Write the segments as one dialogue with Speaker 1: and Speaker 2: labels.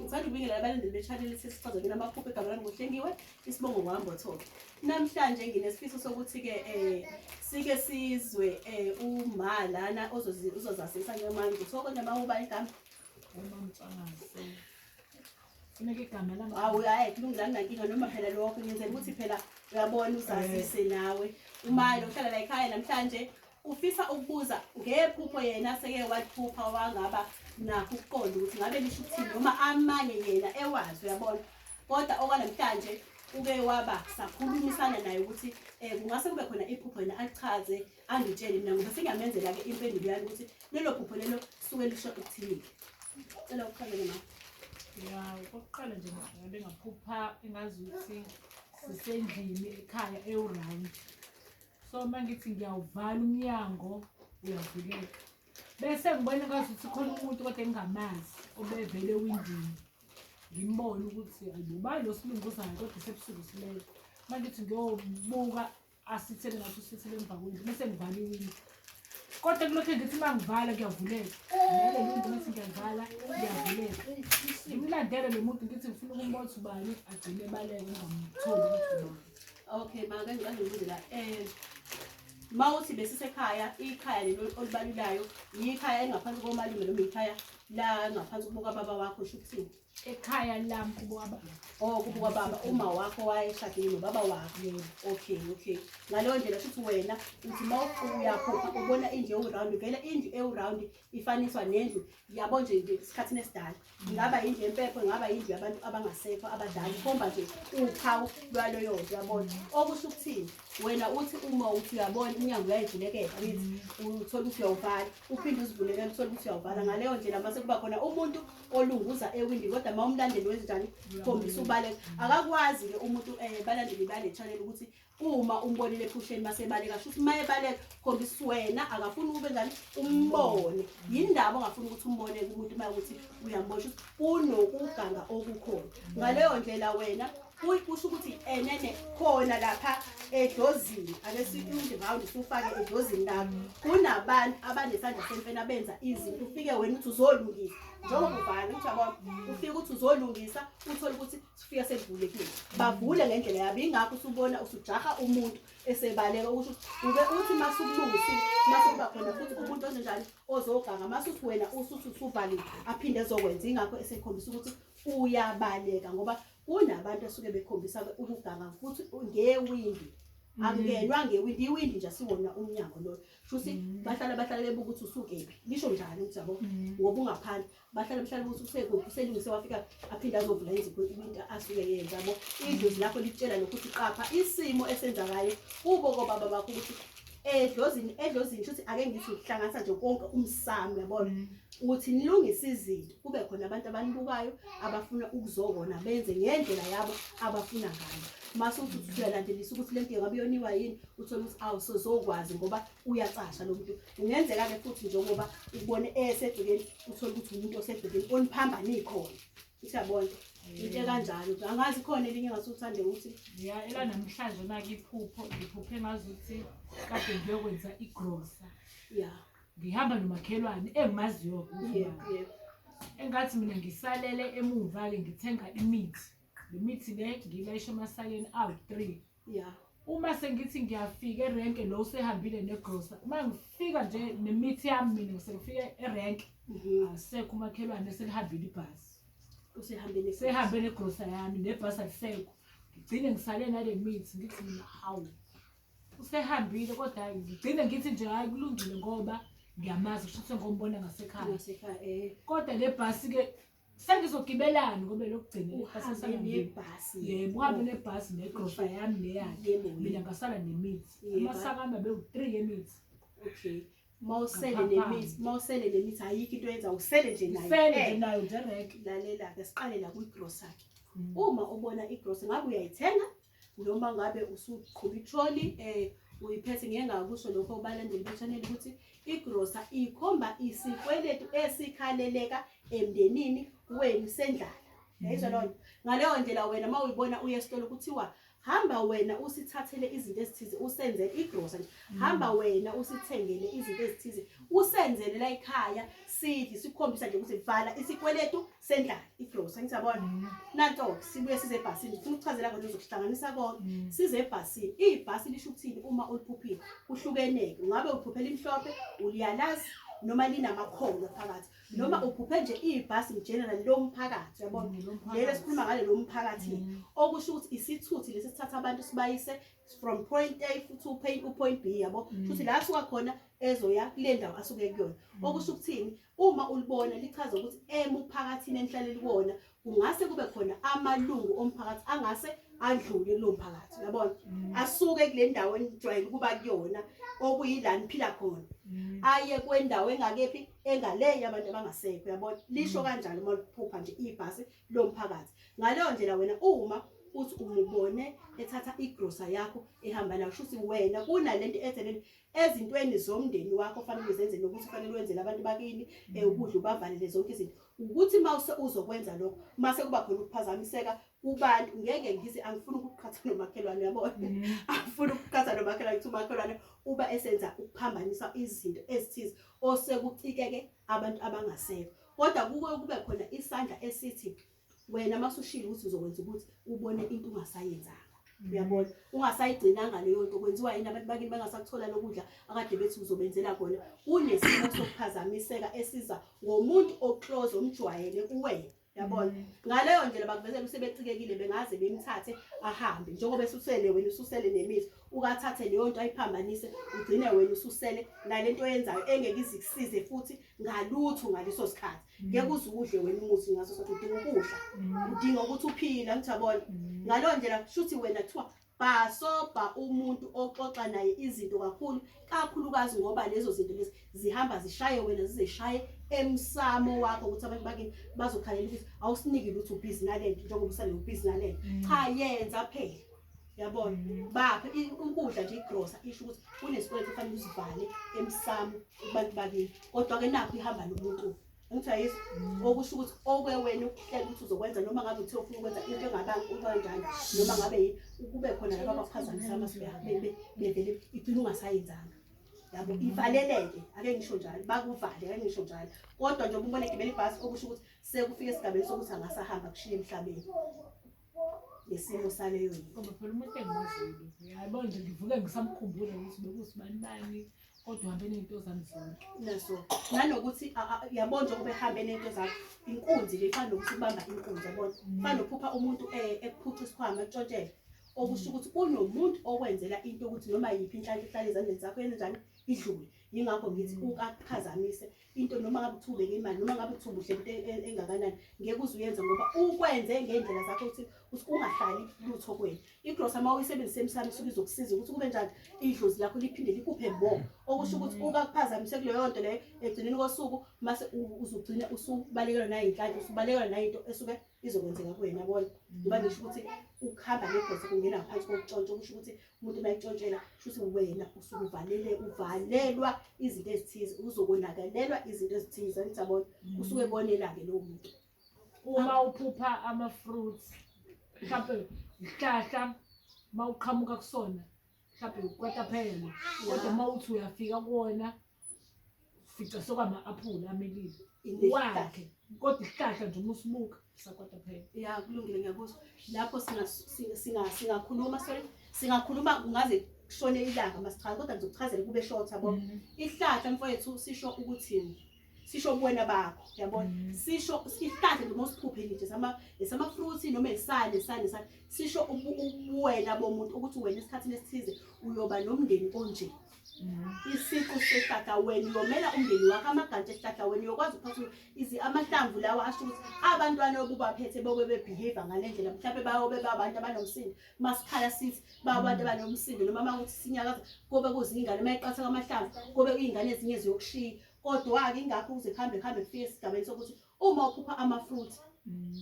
Speaker 1: Ngithanda ukubingelela abalandeli be-channel sesichaza mina Amaphupho igama lami ngohlengiwe isibongo ngohambothoko. Namhlanje nginesifiso sokuthi-ke sike sizwe uma Lana uzozasisa ngemanje uthoko noma uba igama
Speaker 2: Funeka igama lami.
Speaker 1: Hawu hayi kulungile nginankinga noma phela lokho ngenzela ukuthi phela uyabona uzazise nawe umali uhlala la ekhaya namhlanje ufisa ukubuza ngephupho yena seke waphupha wangaba nakho ukuqonda ukuthi ngabe lisho ukuthini noma amanye yena ewazi uyabona kodwa okwanamhlanje uke waba sakhulumisana naye ukuthi kungase kube khona iphupho yena achaze angitshele mina ngoba sengiyamenzela ke impendulo yami ukuthi lelo phupho lelo suke lisho ukuthini. Cela ukhangele ma.
Speaker 2: Ya, okokuqala nje ngabe ngaphupha engazi ukuthi sisendlini ekhaya eround. So mangithi ngiyawuvala umnyango uyavuleka. Bese ngibona ngathi ukuthi khona umuntu kodwa engingamazi obevele ewindini. Ngimbona ukuthi ayibuba lo silunguzayo kodwa sebusuku silele. Mangithi ngiyobuka asithele ngathi usithele emva kwendlu bese ngivala iwindi. Kodwa kulokho ngithi mangivala kuyavuleka. Lelo muntu bese ngiyavala kuyavuleka. Ngimlandele lo muntu ngithi ngifuna ukumbona ubani agcine ebaleke ngamtholi ukuthi ubani.
Speaker 1: Okay manje ngizobuza la mawuthi besisekhaya ikhaya lelo olibalulayo yikhaya engaphansi komalume noma ikhaya la ngaphansi kubuka baba wakho usho ukuthini
Speaker 2: ekhaya lami kubuka baba.
Speaker 1: Oh kubuka baba uma wakho wayeshadile nobaba wakho. Okay ngaleyo ndlela futhi wena uthi mawuyaphupha ubona indlu ewuround vele indlu ewuround ifaniswa nendlu yabo nje isikhathini esidala ingaba indlu empepho ingaba indlu yabantu abangasekho abadala khomba nje uphawu lwalo yonke uyabona okusho ukuthini wena uthi uma uthi uyabona umnyango uyayivulekela ngithi uthola ukuthi uyawuvala uphinde uzivulekele uthola ukuthi uyawuvala ngaleyo ndlela mase kuba khona umuntu olunguza ewindi kodwa mawumlandeli wenzenjani khombisa ubaleka akakwazi ke umuntu balandeli bale channel ukuthi uma umbonile ephusheni masebaleka shuthi mayebaleka khombisa wena akafuni ube njani umbone yindaba ongafuni ukuthi umbone umuntu makuthi uyambona ukuthi unokuganga okukhona ngaleyo ndlela wena kusho ukuthi enene khona lapha edozini ake siyundi round usufake edozini lapho kunabantu abanesandla sempena benza izinto ufike wena uthi uzolungisa njengoba uvana ukuthi yabona ufike ukuthi uzolungisa uthola ukuthi sifika sevulekile bavule ngendlela yabo ingakho usubona usujaha umuntu esebaleka ukuthi uthi masukulungisile mase kuba khona futhi umuntu onjani ozoganga masuthi wena usuthi usuvalile aphinde ezokwenza ingakho esekhombisa ukuthi uyabaleka ngoba kunabantu asuke bekhombisa ukuganga futhi ngewindi angenwa ngewindi iwindi nje siwona umnyango lo shuthi bahlala bebuka ukuthi usukephi lisho njalo ukuthi yabo ngoba ungaphandle bahlala ukuthi usekuphi uselungise wafika aphinde azovula izinto asuke yenza yabo idlozi lakho litshela lokuthi qapha isimo esenzakayo kubo baba bakho ukuthi edlozini shuthi ake ngithi ukuhlanganisa nje konke umsamo yabona uthi nilungise izinto kube khona abantu abanibukayo abafuna ukuzobona benze ngendlela yabo abafuna ngayo mase uthi uyalandelisa ukuthi lento ngabe yoniwa yini uthola ukuthi awusozokwazi ngoba uyacasha lo muntu ungenzeka ke futhi njengoba ubone esedukeni uthola ukuthi umuntu osedukeni oniphambanini khona usiyabona into kanjalo angazi khona elinye ngasuthande ukuthi
Speaker 2: ya ela namhlanje naki iphupho ngiphuphe ngazi ukuthi kade ngiyokwenza igrosa
Speaker 1: ya
Speaker 2: ngihamba nomakhelwane engimaziyo engathi mina ngisalele emuva ke ngithenga imithi le mithi le ngilayisha emasakeni awu3
Speaker 1: ya
Speaker 2: uma sengithi ngiyafika erenke lo usehambile negrosa uma ngifika nje nemithi yami mina ngisefike erenke asekho umakhelwane selihambile ibhasi sehambe negrosa yami nebhasi alisekho ngigcine ngisale nale mithi ngithi mina hawu usehambile kodwa ngigcine ngithi nje hayi kulungile ngoba ngiyamazi futhi ngombona ngasekhaya kodwa le bhasi ke sengizogibelana ngoba lokugcina ibhasi
Speaker 1: nebhasi
Speaker 2: yebo uhambe nebhasi negrosa yami leyakhe mina ngasala nemithi amasakami abe3 emithi.
Speaker 1: Okay mawusele nemithi ayikho into yenza usele nje
Speaker 2: nayo direct
Speaker 1: lalela ke siqale la kugrocery uma ubona igrocery ngabe uyayithenga noma ngabe usuqhuba itroli uyiphethe ngengakusho lokho balandeli be-channel ukuthi igrocery ikhomba isikweletu esikhaleleka emndenini wenu sendlala yayizwa lona ngaleyo ndlela wena mawuyibona uye esitolo kuthiwa hamba wena usithathele izinto ezithize usenzele igrosa nje, hamba wena usithengele izinto ezithize usenzele la ekhaya sidli sikhombisa nje ukuthi vala isikweletu sendlala igrosa. Ngiyabona nanto sibuye size ebhasini ufuna ukuchazela konke uzokuhlanganisa konke size ebhasini. Ibhasi lisho ukuthini uma uliphuphile kuhlukeneke, ungabe uphuphela imhlophe uliyalazi noma linamakhono phakathi, noma uphuphe nje ibhasi general lomphakathi. Yabona lelo sikhuluma ngale lomphakathi okusho ukuthi isithuthi lesi sithatha abantu sibayise from point A to point B. Yabo futhi la asuka khona ezoya kule ndawo asuke kuyona. Okusho ukuthini uma ulibona lichaza ukuthi emphakathini enhlaleli kuwona kungase kube khona amalungu omphakathi angase adlule kulo mphakathi. Yabona asuke kule ndawo enijwayele kuba kuyona okuyilana niphila khona aye kwendawo engakephi engale yabantu abangasekho. Yabona lisho kanjalo uma liphupha nje ibhasi lomphakathi. Ngaleyo ndlela wena uma uthi umubone ethatha igrosa yakho ehamba nayo shuthi wena kunalento etheleni ezintweni zomndeni wakho fanele uzenze nokuthi fanele wenzele abantu bakini ukudla ubavalele zonke izinto. Ukuthi mase uzokwenza lokho mase kuba khona ukuphazamiseka kubantu ngeke ngize angifuni ukuqhatha nomakhelwane. Yabona angifuni ukuqhatha nomakhelwane ukuthi umakhelwane uba esenza ukuphambanisa izinto ezithize osekucikeke abantu abangasekho, kodwa kuke kube khona isandla esithi wena masushilo ukuthi uzokwenza ukuthi ubone into ungasayenzanga. Uyabona ungasayigcinanga leyo nto kwenziwa yini abantu bakini bangasakuthola lokudla akade bethi uzobenzela khona. Kunesimo sokuphazamiseka esiza ngomuntu oclose omjwayele kuwena. Yabona ngaleyo ndlela bakuvezela usebecikekile bengaze bemthathe ahambe njengoba esusele wena ususele nemithi ukathathe leyo nto ayiphambanise ugcine wena ususele nalento yenzayo engeke izikusize futhi ngalutho ngaleso sikhathi. Ngeke uzudle wena umuthi ngaso sokuthi udinga ukudla udinga ukuthi uphile. Ngiyabona ngaleyo ndlela shuthi wena kuthiwa basobha umuntu oxoxa naye izinto kakhulukazi ngoba lezo zinto lezi zihamba zishaye wena zizeshaye emsamo wakho ukuthi abantu bakini bazokhalela ukuthi awusiniki lutho ubhizi nalento njengoba usale ubhizi nalento. Cha yenza phela. Yabona bapha ukudla nje igrosa isho ukuthi kunesikweletu kufanele usivale emsamo kubantu bakini, kodwa ke nakho ihamba nomuntu. Ngithayisa okusho ukuthi okwe wena ukuhlela ukuthi uzokwenza noma ngabe uthe ufuna ukwenza into engabantu kanjani noma ngabe kube khona laba abaphazamisa amasibeka bevele igcina ungasayenzanga. Yabo ivaleleke ake ngisho njalo bakuvale ake ngisho njalo, kodwa nje umbone egibela ibhasi okusho ukuthi sekufika esigabeni sokuthi angasahamba kushiya emhlabeni lesimo saleyo yini.
Speaker 2: Ngoba phela umuntu engimaziyo yabona nje ngivuke ngisamkhumbula ukuthi bekusibani kodwa uhambe nezinto zami zonke
Speaker 1: naso nanokuthi yabona njengoba ehambe nezinto zakho inkunzi le ifana nokuthi ubamba inkunzi. Yabona fana nophupha umuntu ekuphuca isikhwama etshotshela okusho ukuthi kunomuntu okwenzela into ukuthi noma yiphi inhlanhla ehlala ezandleni zakho yenze njani idlule. Yingakho ngithi ukaphazamise into noma ngabe uthubeke imali noma ngabe uthubuhle into engakanani ngeke uzuyenza ngoba ukwenze ngendlela zakho ukuthi ungahlali lutho kwena. Igrosa uma uyisebenzisa emsamo isuke izokusiza ukuthi kube njani idlozi lakho liphinde likuphe more okusho ukuthi ukaphazamise kuleyo nto leyo egcineni kosuku mase uzugcina usubalekelwa nayo inhlanhla usubalekelwa nayo into esuke izokwenzeka kuwena. Yabona ngoba ngisho ukuthi ukuhamba negrosa kungena ngaphansi kokutshontsha okusho ukuthi umuntu mayitshontshela shuthi wena usuke uvalelwa izinto ezithize uzokonakalelwa izinto ezithize. Ngiyabona usuke bonelake lo muntu
Speaker 2: uma uphupha ama-fruits mhlawumbe isihlahla mawuqhamuka kusona mhlawumbe ukwataphela kodwa mawuthi uyafika kuwona fica sokwama-aphula amelile wakhe kodwa isihlahla nje uma usibuka sakwataphela.
Speaker 1: Ya kulungile ngiyakuzwa. Lapho singakhuluma singakhuluma ngaze kushone ilanga masichaza kodwa ngizokuchazela kube short. Yabona isihlahla mfowethu sisho ukuthi sisho ubuwena bakho. Yabona sisho isihlahla nje mosiphuphe nje esama-fruits noma esane sisho ubuwena bomuntu ukuthi wena esikhathini esithize uyoba nomndeni onje. Isiqu sehlahla wena uyomela umndeni wakho amagantshi ehlahla wena uyokwazi ukuphatha amahlamvu lawa asho ukuthi abantwana obubaphethe bobe bebehave ngale ndlela mhlawumbe bayobe babantu abanomsindo masikhala sithi babantu abanomsindo noma manguthi sinyakaza kube kuzingane mayiqatha kwamahlamvu kube izingane ezinye ziyokushiya. Kodwa-ke ingakho ukuze kuhambe kufike esigabeni sokuthi uma uphupha ama-fruits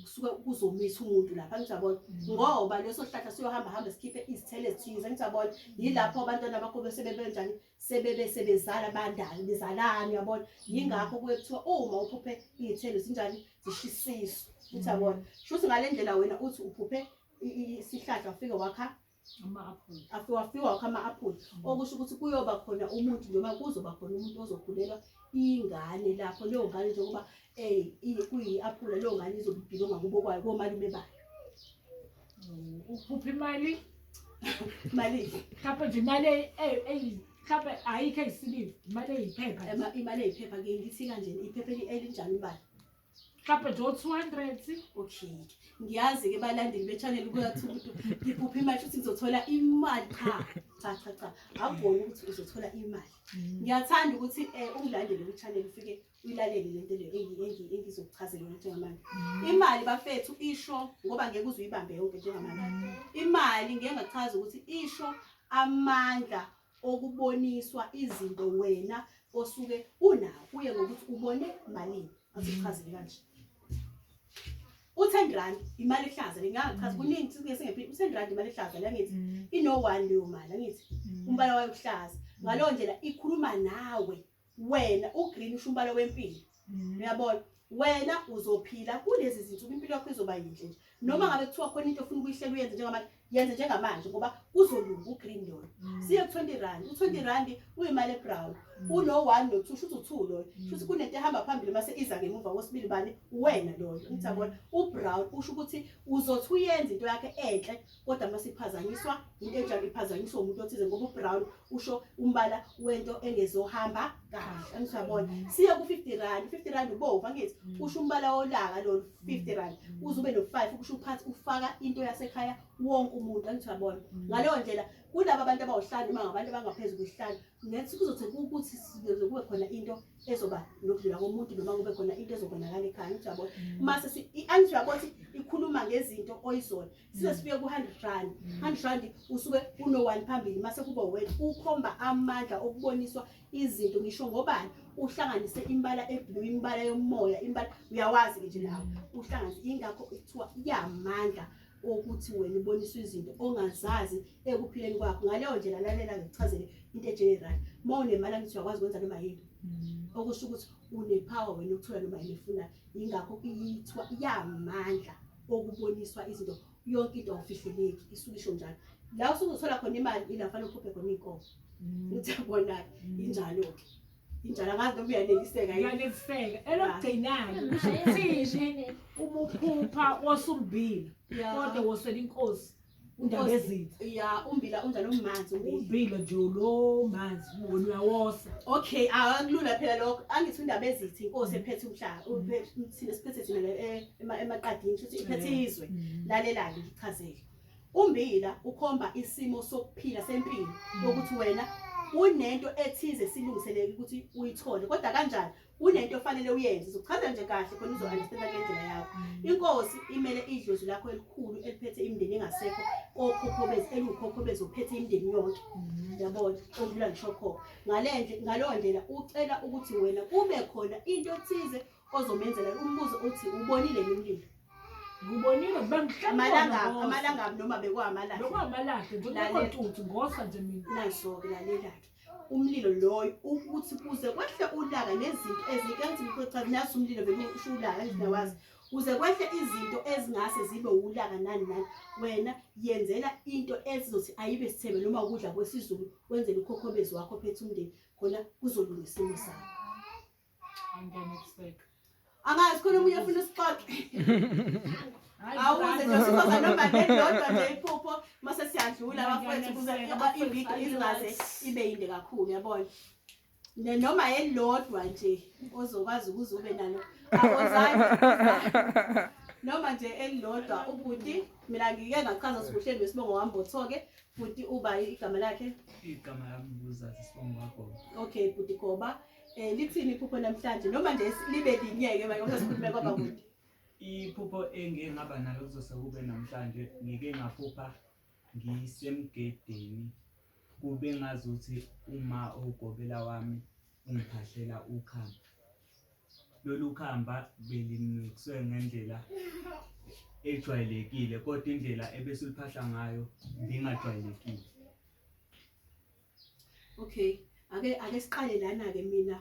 Speaker 1: kusuke kuzomisa umuntu lapha. Ngiyabona ngoba leso sihlahla siyohamba sikhiphe izithelo ezithize. Ngiyabona yilapho abantwana bakho besebenjani sebezala bandalo bezalana. Uyabona yingakho kuye kuthiwa uma uphuphe izithelo zinjani zishisiso. Ngiyabona shuthi ngale ndlela wena uthi uphuphe isihlahla ufike wakha
Speaker 2: ama-apple.
Speaker 1: Ama-apple okusho ukuthi kuyoba khona umuntu noma kuzoba khona umuntu ozokhulelwa ingane lapho leyo ngane njengoba kuyi-aphula leyo ngane izobhilonga kubo kwayo komalume bayo.
Speaker 2: Uphupha imali
Speaker 1: Malini?
Speaker 2: mhlawumbe nje imali mhlawumbe ayikho ey'siliva, imali eyiphepha.
Speaker 1: Imali eyiphepha-ke ngithi kanjena iphepha elinjani imali?
Speaker 2: Mhlawumbe nje o-200.
Speaker 1: Okay, ngiyazi-ke balandeli be-channel kuyathi ukuthi ngiphupha imali futhi ngizothola imali. Cha, akubona ukuthi uzothola imali. Ngiyathanda ukuthi ungilandele ku-channel ufike uyilalele lento le engizokuchazela ukuthi njengamanje. Imali bafethu isho ngoba ngeke uze uyibambe yonke njengamanje. Imali ngeke ngachaza ukuthi isho amandla okuboniswa izinto wena osuke unawo kuye ngokuthi ubone malini. Asichazele kanje. U10 rand imali ehlaza lengachaza kuningi singephi u10 rand imali ehlaza la ngithi ino1 leyo mali ngithi umbala wayo uhlaza ngalo ndlela ikhuluma nawe wena ugreen usho umbala wempilo uyabona wena uzophila kulezi zinsuku impilo yakho izoba yinhle nje noma ngabe kuthiwa khona into ofuna ukuyihlela uyenze njengamanje yenze njengamanje ngoba uzolunga ugreen loyo siye ku20 rand u20 rand uyimali ebrown uno1 no2 shuthi u2 loyo shuthi kunento ehamba phambili mase iza ngemuva kwesibili bani wena loyo ngiyabona ubrown usho ukuthi uzothi uyenza into yakhe enhle kodwa mase iphazanyiswa into enjalo iphazanyiswa umuntu othize ngoba ubrown usho umbala wento engezohamba kahle ngiyabona siye ku50 rand 50 rand ubova ngithi usho umbala wolaka lo 50 rand uzube no5 kusho uphathi ufaka into yasekhaya wonke umuntu angiyabona ngaleyo ndlela kulabo abantu abawuhlanu uma ngabantu abangaphezulu kwesihlanu nethi kuzothi ukuthi kube khona into ezoba nokudlula komuntu noma kube khona into ezobonakala ekhaya ngiyabona mase angiyabona ikhuluma ngezinto oyizona size sifike ku100 rand 100 rand usuke uno1 phambili mase kuba wena ukhomba amandla okuboniswa izinto ngisho ngobani uhlanganise imbala eblue imbala yomoya imbala uyawazi nje nawe uhlanganise ingakho ekuthiwa iyamandla ukuthi wena uboniswe izinto ongazazi ekuphileni kwakho ngaleyo ndlela lalela ngikuchazele into egeneral mawunemali ngithi uyakwazi ukwenza noma yini okusho ukuthi unepower wena ukuthola noma yini efuna ingakho ithiwa iyamandla okuboniswa izinto yonke into awufihleleki isukisho njalo la usuzothola khona imali ilafana uphuphe khona inkomo ngiyabona injalo ke injalo angazi noma uyaneliseka
Speaker 2: elokugcinayo uthini uma uphupha wosumbila kodwa wosela inkosi undaba ezitha
Speaker 1: umbila unjalo umanzi
Speaker 2: umbila nje lo manzi wona uyawosa.
Speaker 1: Okay, akulula phela lokho angithi indaba ezitha inkosi ephethe umhlaba thina siphethe thina emaqadini futhi iphethe izwe lalelani ngichazele umbila ukhomba isimo sokuphila sempilo ukuthi wena unento ethize silungiseleke ukuthi uyithole kodwa kanjani unento ofanele uyenze uzochaza nje kahle khona uzo-understand ngendlela yakho. Inkosi imele idlozi lakho elikhulu eliphethe imindeni engasekho okhokhobezi elukhokhobezo uphethe imindeni yonke yabona okudlula ngisho khokho ngaleyo ndlela ucela ukuthi wena kube khona into ethize ozomenzela umbuzo uthi ubonile nemlilo
Speaker 2: ngubonile
Speaker 1: amalanga noma
Speaker 2: bekwamalanga nje ngosa nje mina
Speaker 1: nayiso-ke lalelake umlilo loyo ukuthi kuze kwehle ulaka nezinto ezingathi ngikuchaza naso umlilo bekusho ulaka nginawazi kuze kwehle izinto ezingase zibe ulaka nani wena yenzela into ezizothi ayibe sithebe noma ukudla kwesizulu wenzele ukhokhobezi wakho phethe umndeni khona kuzolunga isimo sakho.
Speaker 2: Angiyaneliseka
Speaker 1: angazi khona umunye ufuna isixoxe awuze nje sikhoza noma nedodwa nje iphupho mase siyadlula bafethu kuze iviki izingaze ibe yinde kakhulu yabona noma elilodwa nje ozokwazi ukuze ube nalo awozange noma nje elilodwa ubhuti mina ngike ngachaza sibuhleni besibongo wami Bothoke bhuti uba igama lakhe
Speaker 3: igama lami buza sisibongo wakho.
Speaker 1: Okay bhuti Goba lithini iphupho namhlanje noma nje libe linyeke manje ngoba sikhulume kwaba bhuti
Speaker 3: iphupho engeke ngaba nalo kuzose kube namhlanje ngike ngaphupha ngisemgedeni kube ngazuthi uma ugobela wami ungiphahlela ukhamba lolu khamba belimixwe ngendlela ejwayelekile kodwa indlela ebese uliphahla ngayo ngingajwayelekile.
Speaker 1: Okay ake siqale lana ke mina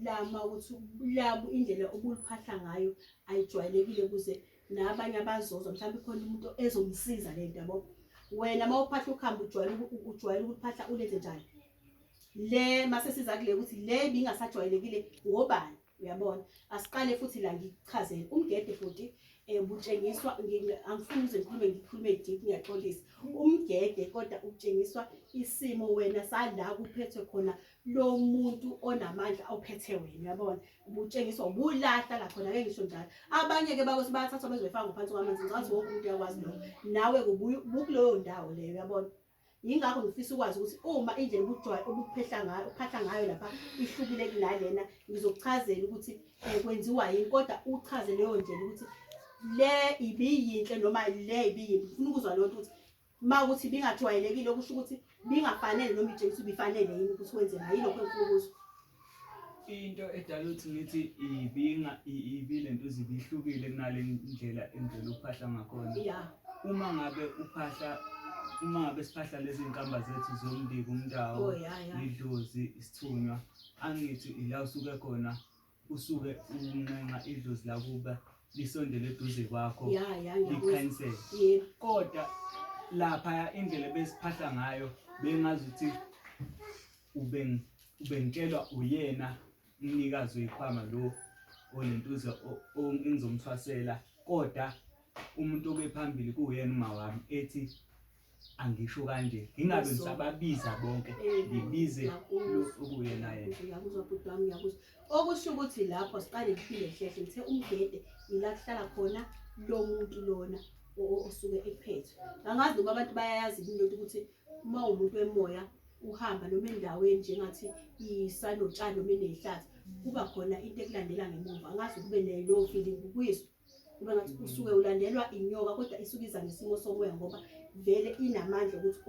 Speaker 1: lama ukuthi labo indlela obuliphahla ngayo ayijwayelekile kuze nabanye abazozwa mhlawumbe khona umuntu ezomsiza le nto yabo wena mawuphahla ukhamba ujwayele ukuphahla ulenze njani le mase siza kule ukuthi le bingasajwayelekile ngobani uyabona asiqale futhi la ngichazele umgede futhi butshengiswa angifuni uze ngikhulume deep ngiyaxolisa umgede kodwa utshengiswa isimo wena sala kuphethwe khona lo muntu onamandla ophethe wena uyabona butshengiswa ubulahla la khona ke ngisho njalo abanye ke bakho bayathathwa bezofaka ngaphansi kwamanzi ngathi wonke umuntu uyakwazi lo nawe kukuleyo ndawo leyo uyabona yingakho ngifisa ukwazi ukuthi uma indlela uphahla ngayo lapha ihlukile kunalena ngizokuchazela ukuthi kwenziwa yini kodwa uchaze leyo ndlela ukuthi le ibiyinhle noma le ibiyimbi ufuna ukuzwa lonto ukuthi mawukuthi bingajwayelekile okusho ukuthi bingafanele noma itshengisa ubifanele yini ukuthi wenze ngayo lokho engifuna ukuzwa
Speaker 3: into edala ukuthi ngithi ibile nto zibihlukile kunale ndlela uphahla ngakhona uma ngabe siphahla lezi inkamba zethu zomndiki umndawo idlozi isithunywa angithi ila usuke khona usuke unenqa idlozi lakuba lisondele eduze kwakho licancel kodwa lapha indlela besiphahla ngayo bengazi ukuthi ubentshelwa uyena umnikazi wekhwama lo olentuza engizomthwasela kodwa umuntu obephambili kuyena uma wami ethi angisho kanje ngingabe ngisababiza bonke ngibize lo okuyena yena
Speaker 1: ngiyakuzwa bhuti wami ngiyakuzwa okusho ukuthi lapho siqale kuphile hlehle ngithe umgede ila kuhlala khona lo muntu lona osuke ephethe angazi noma abantu bayayazi into ukuthi uma umuntu wemoya uhamba noma endaweni njengathi isanotshani noma enehlathi kuba khona into ekulandela ngemuva angazi kube nelo feeling kuyizwa kuba ngathi usuke ulandelwa inyoka kodwa isuke iza ngesimo somoya ngoba vele inamandla ukuthi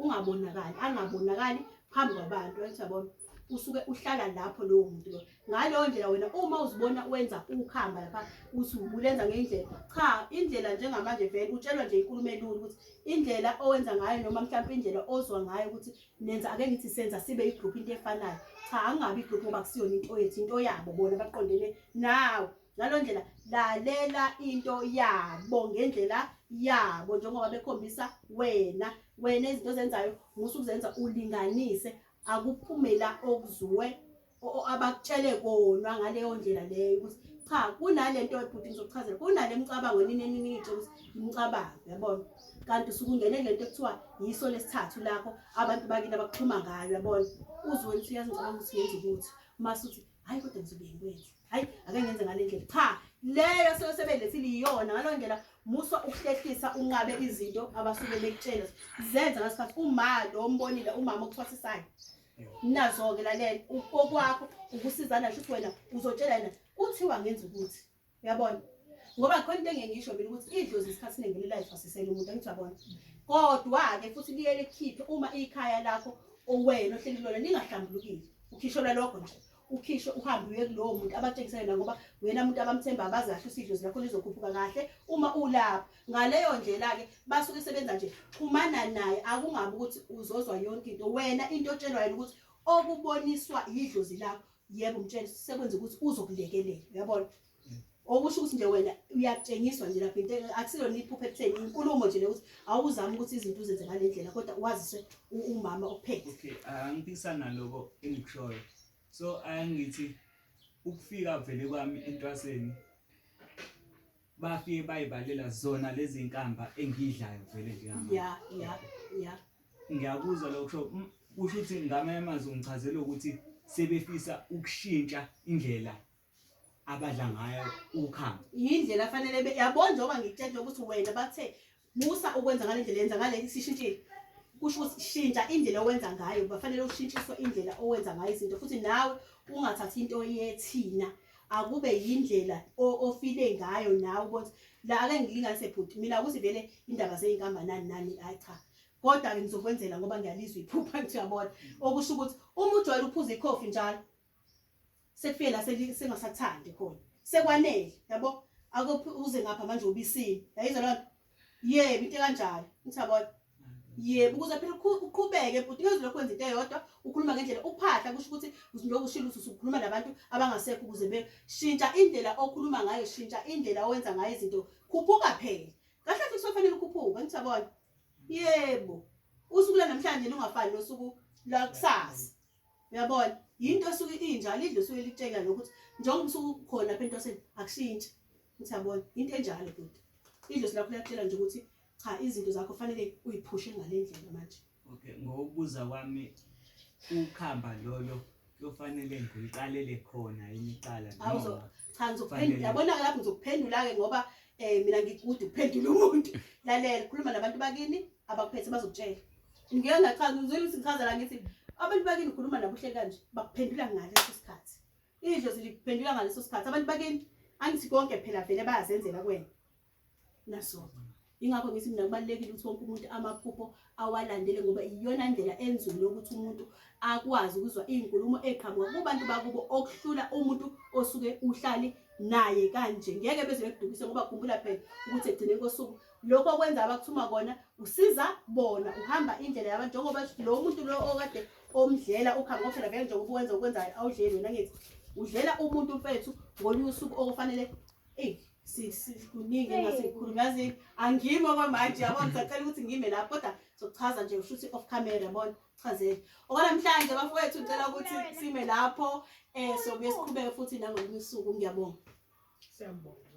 Speaker 1: angabonakali phambi kwabantu uyabona usuke uhlala lapho lowo muntu lo ngaleyo ndlela wena uma uzibona wenza ukhamba lapha uthi ubulenza ngendlela cha indlela njengamanje vele utshelwa nje inkulumo elulu ukuthi indlela owenza ngayo noma mhlawumbe indlela ozwa ngayo ukuthi nenza ake ngithi senza sibe igroup into efanayo cha angabi igroup ngoba kusiyona into yethu into yabo bona baqondene nawe ngalo ndlela lalela into yabo ngendlela yabo njengoba bekhombisa wena izinto zenzayo musukuzenza ulinganise akuphumela okuzuwe abakutshele kona ngaleyo ndlela leyo ukuthi cha kunalento ebhuti ngizokuchazela kunale micabango nini ukuthi imicabango yabona kanti usukungene lento ekuthiwa yiso lesithathu lakho abantu bakini abakuxhuma ngayo yabona uzwe ukuthi uyazicabanga ukuthi yenze ukuthi masuthi hayi kodwa ngizobe ngikwenza hayi ake ngenze ngale ndlela cha leyo sebelethile iyona ngalo ndlela muso ukuhlehlisa unqabe izinto abasuke bekutshela zenza ngasikhathi uma lo mbonile umama okuthwasisayo nazo ke lalela ukokwakho ukusizana nje ukuthi wena uzotshela yena kuthiwa ngenza ukuthi uyabona ngoba khona into engengisho mina ukuthi idlozi isikhathi nengelela ayithwasisela umuntu angithi uyabona kodwa ke futhi liye likhiphe uma ikhaya lakho owena ohleli kulona lingahlambulukile ukhishola lokho nje ukhisho uhambe uye kulowo muntu abatshengisela ngoba wena umuntu abamthemba abazahle isidlozi lakho lizokhuphuka kahle uma ulapha ngaleyo ndlela ke basuke sebenza nje xhumana naye akungabi ukuthi uzozwa yonke into wena into otshelwa yena ukuthi okuboniswa idlozi lakho yebo umtshela sekwenza ukuthi uzokulekelela uyabona okusho ukuthi nje wena uyatshengiswa nje lapha into akusilo niphuphe ekutheni inkulumo nje ukuthi awuzami ukuthi izinto uzenze ngale ndlela kodwa wazise umama ophethe
Speaker 3: okay angiphikisana naloko engikushoyo so angithi ukufika vele kwami entwaseni bafike bayibalela zona lezi inkamba engidlayo vele njengamanje
Speaker 1: ya
Speaker 3: ngiyakuzwa lokho kusho ukuthi ngamanye amazwi ngichazela ukuthi sebefisa ukushintsha indlela abadla ngayo ukhamba
Speaker 1: indlela fanele yabona njengoba ngikutshela ukuthi wena bathe musa ukwenza ngale ndlela yenza ngale sishintshile kusho ukuthi shintsha indlela owenza ngayo bafanele ushintshiswe indlela owenza ngayo izinto futhi nawe ungathathi into yethina akube yindlela ofile ngayo nawe ukuthi la ake ngilinganise bhuti mina ukuthi vele indaba zeyinkamba nani ayi cha kodwa ngizokwenzela ngoba ngiyalizwa iphupha ngithi uyabona okusho ukuthi uma ujwayele uphuza ikhofi njalo sekufike la sengasathandi khona sekwanele yabo akuze ngapha manje ubisini yayizwa lona yebo into kanjalo ngithi yabona yebo ukuze phela uqhubeke futhi ngezwe lokwenza into eyodwa ukhuluma ngendlela uphahla kusho ukuthi njengoba ushilo ukuthi ukhuluma nabantu abangasekho ukuze beshintsha indlela okhuluma ngayo shintsha indlela owenza ngayo izinto khuphuka phela kahle futhi sofanele ukukhuphuka ngithi yabona Yebo. Usuku lanamhlanje lungafani nosuku la kusasa. Uyabona? Into esuke injalo idlo suke litshela lokuthi njengoba usuku khona lapha entoseni akushintshi. Ngiyabona into enjalo futhi. Idlo silapho liyakutshela nje ukuthi cha izinto zakho kufanele uyiphushe ngalendlela manje.
Speaker 3: Okay, ngokubuza kwami ukhamba lolo kufanele ngiqalele khona imicala noma
Speaker 1: Cha ngizokuphendula yabona lapho ngizokuphendula ke ngoba mina ngikude ukuphendula umuntu. Lalela khuluma nabantu bakini abakuphethe bazokutshela. Ngeke ngachaza ngizwile ukuthi ngichaza la ngithi abantu bakini ukhuluma nabo uhle kanje bakuphendula ngaleso sikhathi. Idlo ziliphendula ngaleso sikhathi abantu bakini angithi konke phela vele bayazenzela kwena. Naso. Ingakho ngithi mina kubalekile ukuthi wonke umuntu amaphupho awalandele ngoba iyona ndlela enzulu ukuthi umuntu akwazi ukuzwa izinkulumo eqhamuka kubantu bakubo okuhlula umuntu osuke uhlali naye kanje. Ngeke beze bekudukise ngoba khumbula phela ukuthi egcine kosuku lokho okwenza abakuthuma kona usiza bona uhamba indlela yabantu njengoba lo muntu lo okade omdlela ukhamba phela vele njengoba ukwenzayo awudleli wena ngithi udlela umuntu mfethu ngolunye usuku okufanele kuningi ngasikhulumazi angimo kwamanje yabona ngicela ukuthi ngime lapho kodwa sokuchaza nje ushuthi off camera yabona chazela okwanamhlanje bafowethu ngicela ukuthi sime lapho sobuye siqhubeke futhi nangolunye usuku ngiyabonga.
Speaker 2: Siyabonga.